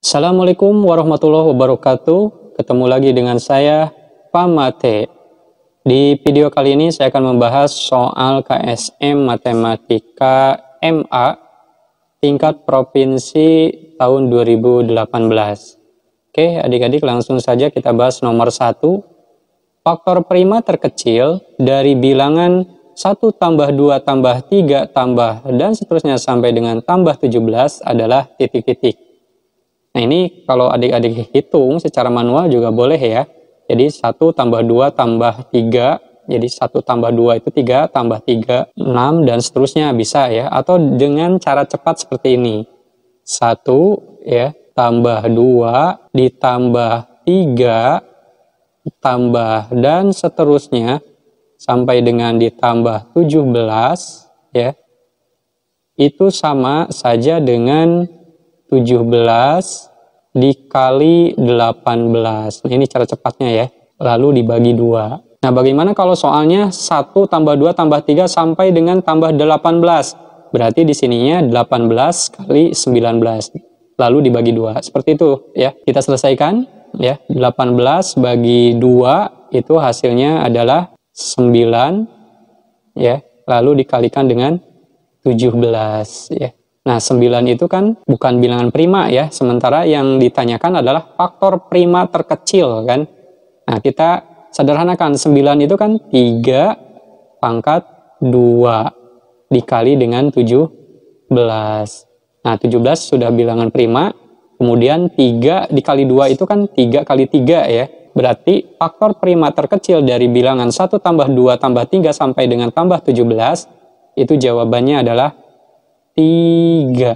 Assalamualaikum warahmatullahi wabarakatuh. Ketemu lagi dengan saya, Pak Mate. Di video kali ini saya akan membahas soal KSM Matematika MA tingkat provinsi tahun 2018. Oke, adik-adik langsung saja kita bahas nomor 1. Faktor prima terkecil dari bilangan 1 tambah 2 tambah 3 tambah dan seterusnya sampai dengan tambah 17 adalah titik-titik. Nah ini kalau adik-adik hitung secara manual juga boleh ya. Jadi 1 tambah 2 tambah 3. Jadi 1 tambah 2 itu 3, tambah 3, 6 dan seterusnya bisa ya. Atau dengan cara cepat seperti ini. 1 ya, tambah 2, ditambah 3, tambah dan seterusnya. Sampai dengan ditambah 17 ya. Itu sama saja dengan 17 dikali 18. Nah, ini cara cepatnya ya. Lalu dibagi 2. Nah, bagaimana kalau soalnya 1 tambah 2 tambah 3 sampai dengan tambah 18? Berarti di sininya 18 kali 19. Lalu dibagi 2. Seperti itu ya. Kita selesaikan ya. 18 bagi 2 itu hasilnya adalah 9 ya. Lalu dikalikan dengan 17 ya. Nah, 9 itu kan bukan bilangan prima ya, sementara yang ditanyakan adalah faktor prima terkecil kan. Nah, kita sederhanakan 9 itu kan 3 pangkat 2 dikali dengan 17. Nah, 17 sudah bilangan prima, kemudian 3 dikali 2 itu kan 3 kali 3 ya. Berarti faktor prima terkecil dari bilangan 1 tambah 2 tambah 3 sampai dengan tambah 17, itu jawabannya adalah 3.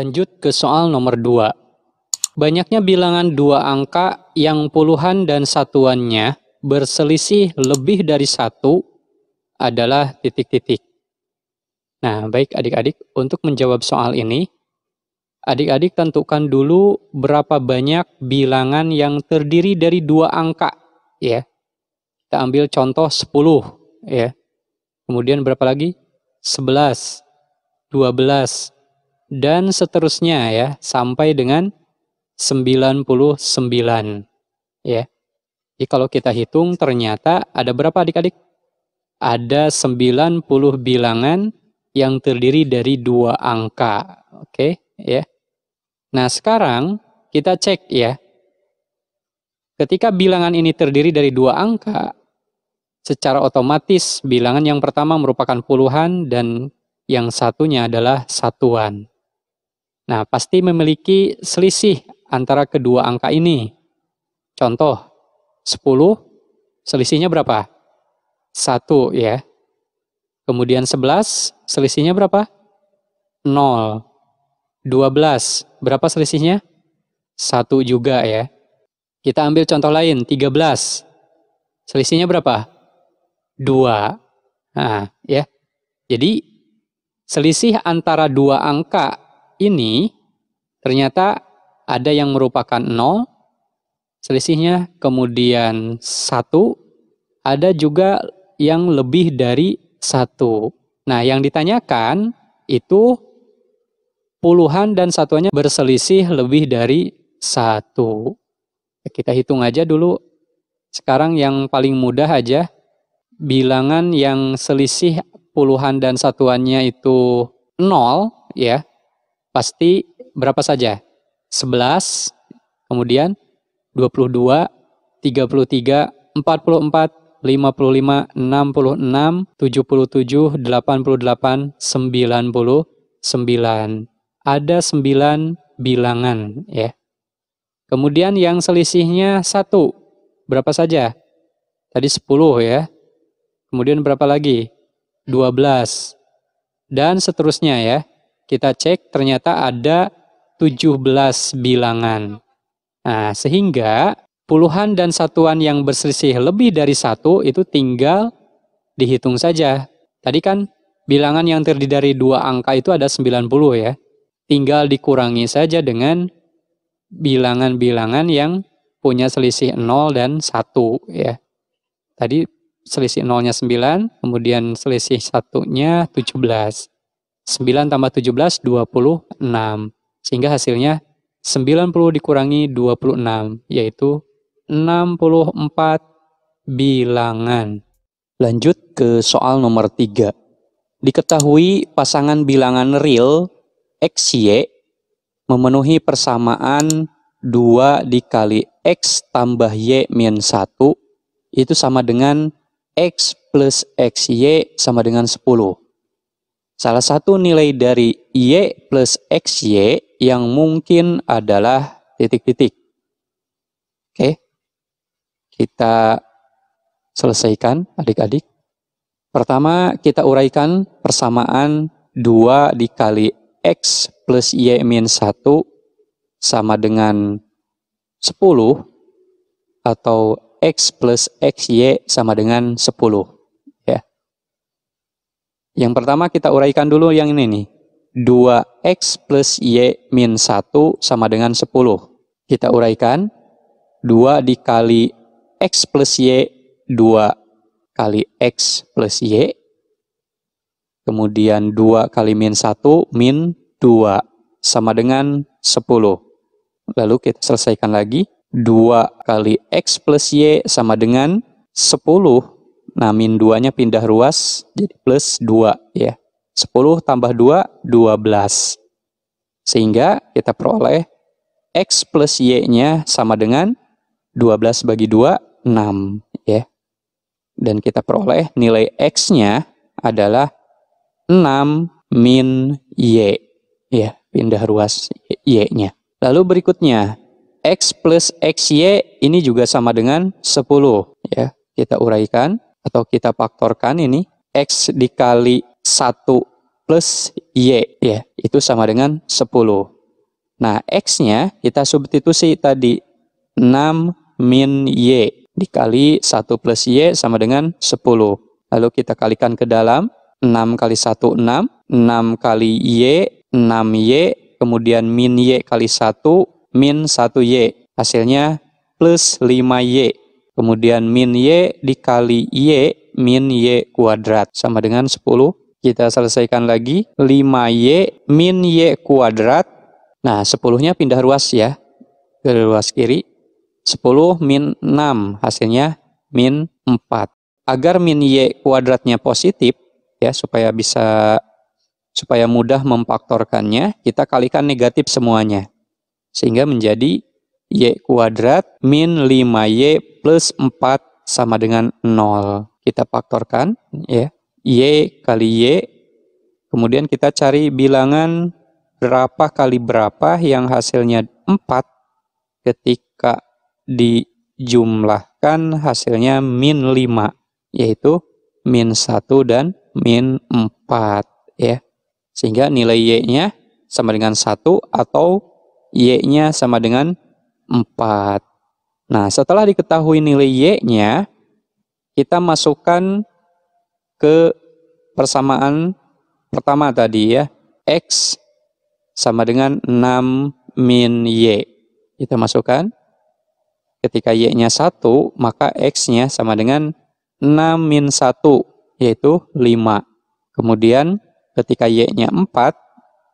Lanjut ke soal nomor 2. Banyaknya bilangan 2 angka yang puluhan dan satuannya berselisih lebih dari 1 adalah titik-titik. Nah, baik adik-adik, untuk menjawab soal ini, adik-adik tentukan dulu berapa banyak bilangan yang terdiri dari 2 angka. Ya. Kita ambil contoh 10. Ya. Kemudian berapa lagi? 11. 12 dan seterusnya ya sampai dengan 99 ya. Jadi kalau kita hitung ternyata ada berapa adik-adik? Ada 90 bilangan yang terdiri dari 2 angka. Oke ya. Nah, sekarang kita cek ya. Ketika bilangan ini terdiri dari 2 angka, secara otomatis bilangan yang pertama merupakan puluhan dan yang satunya adalah satuan. Nah, pasti memiliki selisih antara kedua angka ini. Contoh, 10, selisihnya berapa? 1 ya. Kemudian 11, selisihnya berapa? 0. 12, berapa selisihnya? 1 juga ya. Kita ambil contoh lain, 13. Selisihnya berapa? 2. Nah, ya. Jadi, selisih antara 2 angka ini ternyata ada yang merupakan 0, selisihnya, kemudian 1, ada juga yang lebih dari 1. Nah, yang ditanyakan itu puluhan dan satuannya berselisih lebih dari 1. Kita hitung aja dulu. Sekarang yang paling mudah aja, bilangan yang selisih puluhan dan satuannya itu 0 ya, pasti berapa saja? 11, kemudian 22, 33, 44, 55, 66, 77, 88, 99. Ada 9 bilangan ya. Kemudian yang selisihnya 1, berapa saja? Tadi 10 ya. Kemudian berapa lagi? 12 dan seterusnya ya. Kita cek ternyata ada 17 bilangan. Nah, sehingga puluhan dan satuan yang berselisih lebih dari 1 itu tinggal dihitung saja. Tadi kan bilangan yang terdiri dari 2 angka itu ada 90 ya. Tinggal dikurangi saja dengan bilangan-bilangan yang punya selisih 0 dan 1 ya. Tadi selisih 0-nya 9, kemudian selisih 1-nya 17. 9 tambah 17, 26. Sehingga hasilnya 90 dikurangi 26, yaitu 64 bilangan. Lanjut ke soal nomor 3. Diketahui pasangan bilangan real X, Y memenuhi persamaan 2 dikali X tambah Y min 1 itu sama dengan X plus XY sama dengan 10. Salah satu nilai dari Y plus XY yang mungkin adalah titik-titik. Oke, kita selesaikan adik-adik. Pertama kita uraikan persamaan 2 dikali X plus Y min 1 sama dengan 10 atau X plus XY sama dengan 10. Ya. Yang pertama kita uraikan dulu yang ini nih. 2X plus Y min 1 sama dengan 10. Kita uraikan 2 dikali X plus Y 2 kali X plus Y, kemudian 2 kali min 1 min 2 sama dengan 10. Lalu kita selesaikan lagi, 2 kali X plus Y sama dengan 10. Nah, min 2-nya pindah ruas jadi plus 2 ya. 10 tambah 2, 12. Sehingga kita peroleh X plus Y-nya sama dengan 12 bagi 2, 6 ya. Dan kita peroleh nilai X-nya adalah 6 min Y. Ya, pindah ruas Y-nya. Lalu berikutnya, X plus XY ini juga sama dengan 10. Ya, kita uraikan atau kita faktorkan ini. X dikali 1 plus Y. Ya, itu sama dengan 10. Nah, X-nya kita substitusi tadi. 6 min Y. Dikali 1 plus Y sama dengan 10. Lalu kita kalikan ke dalam. 6 kali 1, 6. 6 kali Y, 6Y. Kemudian min Y kali 1, min 1Y. Hasilnya plus 5Y. Kemudian min Y dikali Y, min Y kuadrat. Sama dengan 10. Kita selesaikan lagi. 5Y min Y kuadrat. Nah, 10-nya pindah ruas ya. Ke ruas kiri. 10 min 6, hasilnya min 4. Agar min Y kuadratnya positif, ya supaya mudah memfaktorkannya, kita kalikan negatif semuanya. Sehingga menjadi Y kuadrat min 5Y plus 4 sama dengan 0. Kita faktorkan, ya. Y kali Y, kemudian kita cari bilangan berapa kali berapa yang hasilnya 4 ketika dijumlahkan hasilnya min 5, yaitu min 1 dan min 4 ya. Sehingga nilai Y-nya sama dengan 1 atau Y-nya sama dengan 4. Nah, setelah diketahui nilai Y-nya, kita masukkan ke persamaan pertama tadi ya. X sama dengan 6 min Y. Kita masukkan. Ketika Y-nya 1, maka X-nya sama dengan 6 min 1, yaitu 5. Kemudian ketika Y-nya 4,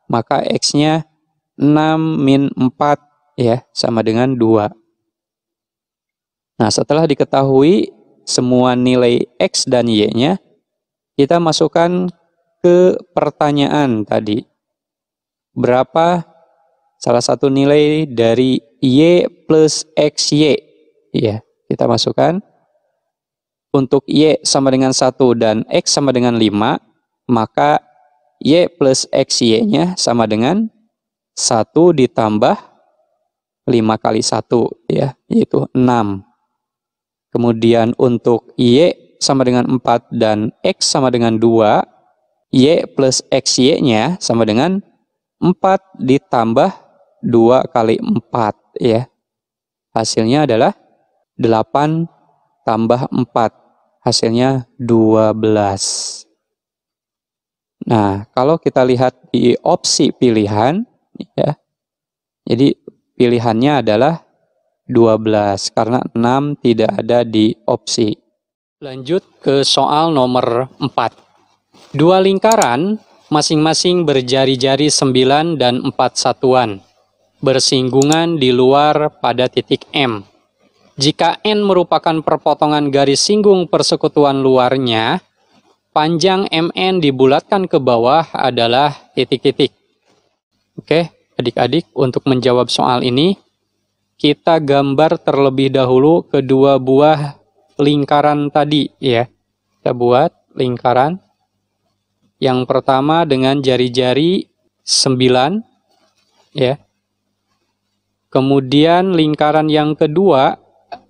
maka X-nya 6 min 4, ya, sama dengan 2. Nah, setelah diketahui semua nilai X dan Y-nya, kita masukkan ke pertanyaan tadi. Berapa salah satu nilai dari Y plus XY. Ya, kita masukkan. Untuk Y sama dengan 1 dan X sama dengan 5, maka Y plus XY-nya sama dengan 1 ditambah 5 kali 1, ya, yaitu 6. Kemudian untuk Y sama dengan 4 dan X sama dengan 2, Y plus XY-nya sama dengan 4 ditambah 2 kali 4, ya. Hasilnya adalah 8 tambah 4. Hasilnya 12. Nah, kalau kita lihat di opsi pilihan, ya, jadi pilihannya adalah 12 karena 6 tidak ada di opsi. Lanjut ke soal nomor 4. Dua lingkaran masing-masing berjari-jari 9 dan 4 satuan. bersinggungan di luar pada titik M. Jika N merupakan perpotongan garis singgung persekutuan luarnya, panjang MN dibulatkan ke bawah adalah titik-titik. Oke, adik-adik, untuk menjawab soal ini, kita gambar terlebih dahulu kedua buah lingkaran tadi, ya. Kita buat lingkaran. Yang pertama dengan jari-jari 9, ya. Kemudian lingkaran yang kedua,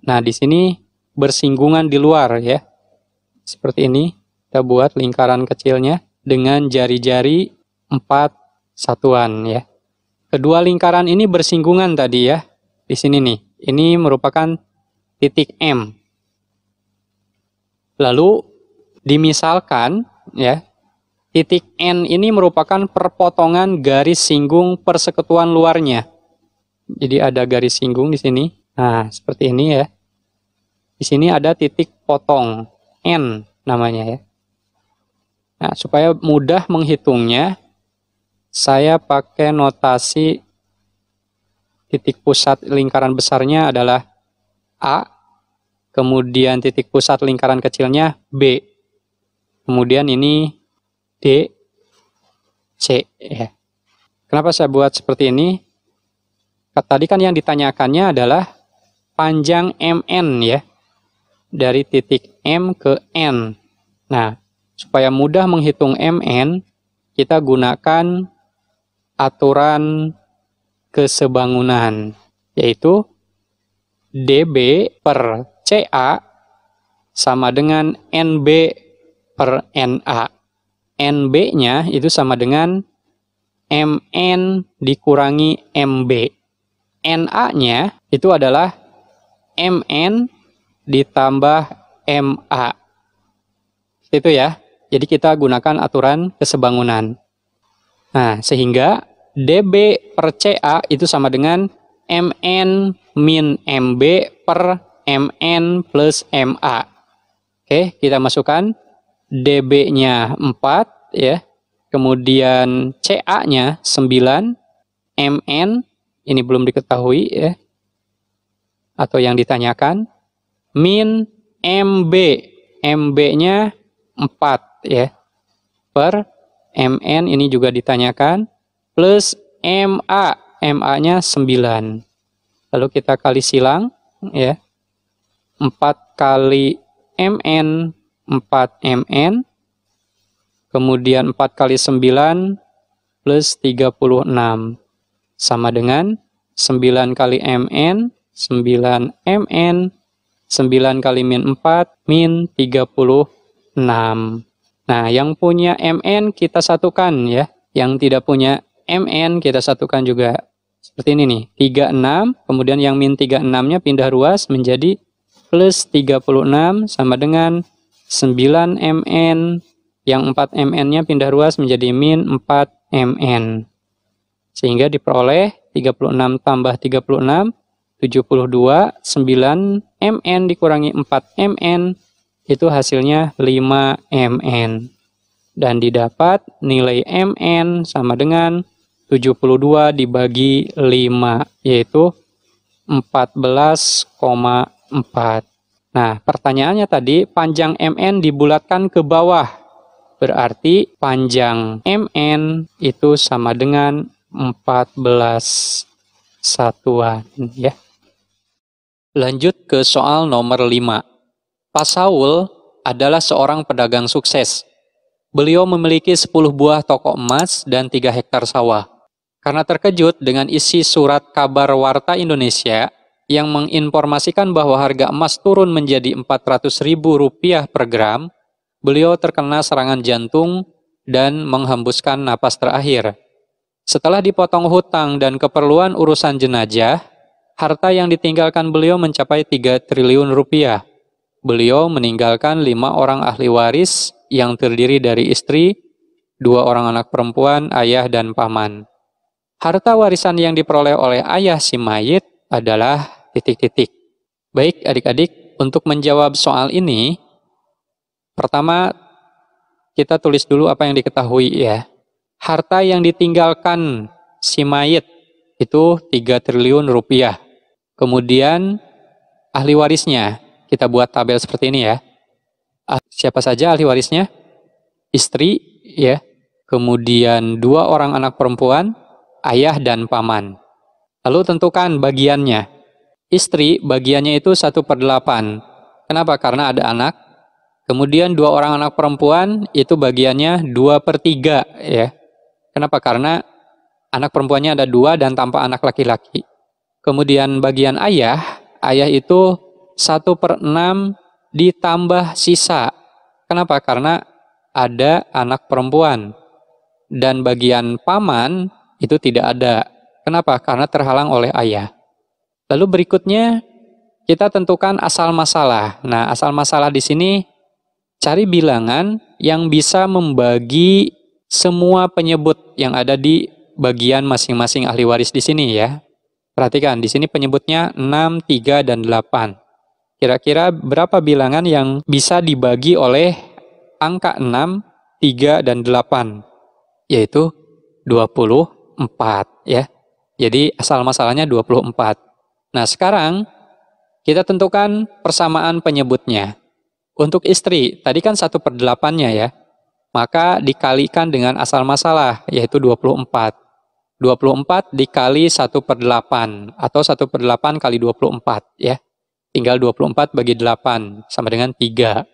nah di sini bersinggungan di luar, ya. Seperti ini, kita buat lingkaran kecilnya dengan jari-jari 4 satuan, ya. Kedua lingkaran ini bersinggungan tadi, ya. Di sini nih, ini merupakan titik M. Lalu dimisalkan, ya, titik N ini merupakan perpotongan garis singgung persekutuan luarnya. Jadi ada garis singgung di sini. Nah, seperti ini, ya. Di sini ada titik potong N namanya, ya. Nah, supaya mudah menghitungnya, saya pakai notasi titik pusat lingkaran besarnya adalah A, kemudian titik pusat lingkaran kecilnya B, kemudian ini D, C, ya. Kenapa saya buat seperti ini? Tadi kan yang ditanyakannya adalah panjang MN, ya, dari titik M ke N. Nah, supaya mudah menghitung MN, kita gunakan aturan kesebangunan, yaitu DB per CA sama dengan NB per NA. NB-nya itu sama dengan MN dikurangi MB. NA-nya itu adalah MN ditambah MA. Itu ya. Jadi kita gunakan aturan kesebangunan. Nah, sehingga DB per CA itu sama dengan MN min MB per MN plus MA. Oke, kita masukkan DB-nya 4, ya. Kemudian CA-nya 9, MN ini belum diketahui, ya, atau yang ditanyakan, min MB, MB-nya 4, ya, per MN ini juga ditanyakan, plus MA, MA-nya 9. Lalu kita kali silang, ya, 4 kali MN, 4 MN, kemudian 4 kali 9 plus 36. Sama dengan 9 kali MN, 9 MN, 9 kali min 4, min 36. Nah, yang punya MN kita satukan, ya. Yang tidak punya MN kita satukan juga. Seperti ini nih, 36, kemudian yang min 36-nya pindah ruas menjadi plus 36 sama dengan 9 MN, yang 4 MN-nya pindah ruas menjadi min 4 MN. Sehingga diperoleh 36 tambah 36, 72, 9 MN dikurangi 4 MN, itu hasilnya 5 MN. Dan didapat nilai MN sama dengan 72 dibagi 5, yaitu 14,4. Nah, pertanyaannya tadi, panjang MN dibulatkan ke bawah. Berarti panjang MN itu sama dengan 14 satuan, ya. Lanjut ke soal nomor 5. Pak Saul adalah seorang pedagang sukses. Beliau memiliki 10 buah toko emas dan 3 hektar sawah. Karena terkejut dengan isi surat kabar Warta Indonesia yang menginformasikan bahwa harga emas turun menjadi Rp400.000 per gram, beliau terkena serangan jantung dan menghembuskan napas terakhir. Setelah dipotong hutang dan keperluan urusan jenazah, harta yang ditinggalkan beliau mencapai 3 triliun rupiah. Beliau meninggalkan 5 orang ahli waris yang terdiri dari istri, 2 orang anak perempuan, ayah, dan paman. Harta warisan yang diperoleh oleh ayah si mayit adalah titik-titik. Baik adik-adik, untuk menjawab soal ini, pertama kita tulis dulu apa yang diketahui, ya. Harta yang ditinggalkan si mayit itu 3 triliun rupiah. Kemudian ahli warisnya, kita buat tabel seperti ini ya. Siapa saja ahli warisnya? Istri, ya. Kemudian 2 orang anak perempuan, ayah dan paman. Lalu tentukan bagiannya. Istri bagiannya itu 1/8. Kenapa? Karena ada anak. Kemudian 2 orang anak perempuan itu bagiannya 2/3 ya. Kenapa? Karena anak perempuannya ada 2 dan tanpa anak laki-laki. Kemudian bagian ayah itu 1/6 ditambah sisa. Kenapa? Karena ada anak perempuan. Dan bagian paman itu tidak ada. Kenapa? Karena terhalang oleh ayah. Lalu berikutnya kita tentukan asal masalah. Nah, asal masalah di sini cari bilangan yang bisa membagi semua penyebut yang ada di bagian masing-masing ahli waris di sini ya. Perhatikan, di sini penyebutnya 6, 3, dan 8. Kira-kira berapa bilangan yang bisa dibagi oleh angka 6, 3, dan 8? Yaitu 24 ya. Jadi asal masalahnya 24. Nah, sekarang kita tentukan persamaan penyebutnya. Untuk istri, tadi kan 1/8-nya ya. Maka dikalikan dengan asal masalah, yaitu 24. 24 dikali 1/8, atau 1/8 kali 24 ya. Tinggal 24 bagi 8, sama dengan 3.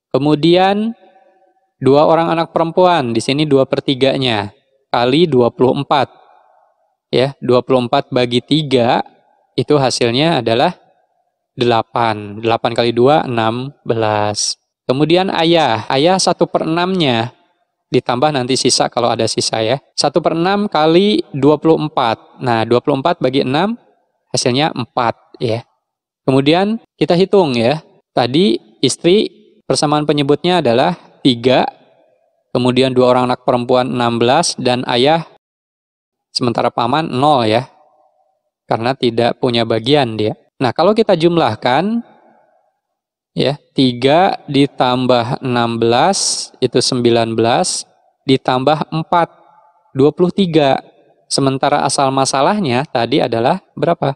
Kemudian 2 orang anak perempuan, di sini 2/3-nya, kali 24. Ya, 24 bagi 3, itu hasilnya adalah 8. 8 kali 2, 16. Kemudian ayah 1/6-nya, ditambah nanti sisa kalau ada sisa ya. 1/6 kali 24. Nah, 24 bagi 6, hasilnya 4 ya. Kemudian kita hitung ya. Tadi istri persamaan penyebutnya adalah 3. Kemudian 2 orang anak perempuan 16, dan ayah sementara paman 0 ya. Karena tidak punya bagian dia. Nah, kalau kita jumlahkan ya, 3 ditambah 16 itu 19, ditambah 4 23. Sementara asal masalahnya tadi adalah berapa?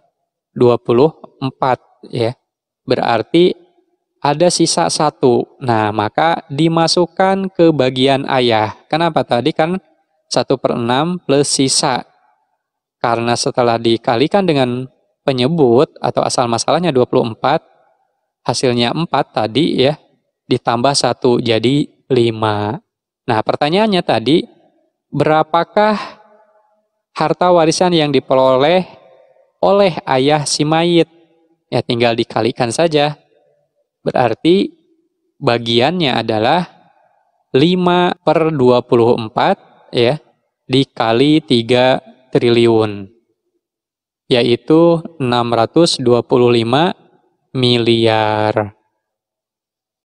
24 ya. Berarti ada sisa 1. Nah, maka dimasukkan ke bagian ayah. Kenapa? Tadi kan 1/6 plus sisa. Karena setelah dikalikan dengan penyebut atau asal masalahnya 24, hasilnya 4 tadi ya, ditambah 1 jadi 5. Nah, pertanyaannya tadi, berapakah harta warisan yang diperoleh oleh ayah si mayit? Ya, tinggal dikalikan saja. Berarti bagiannya adalah 5/24 ya, dikali 3 triliun. Yaitu 625 miliar.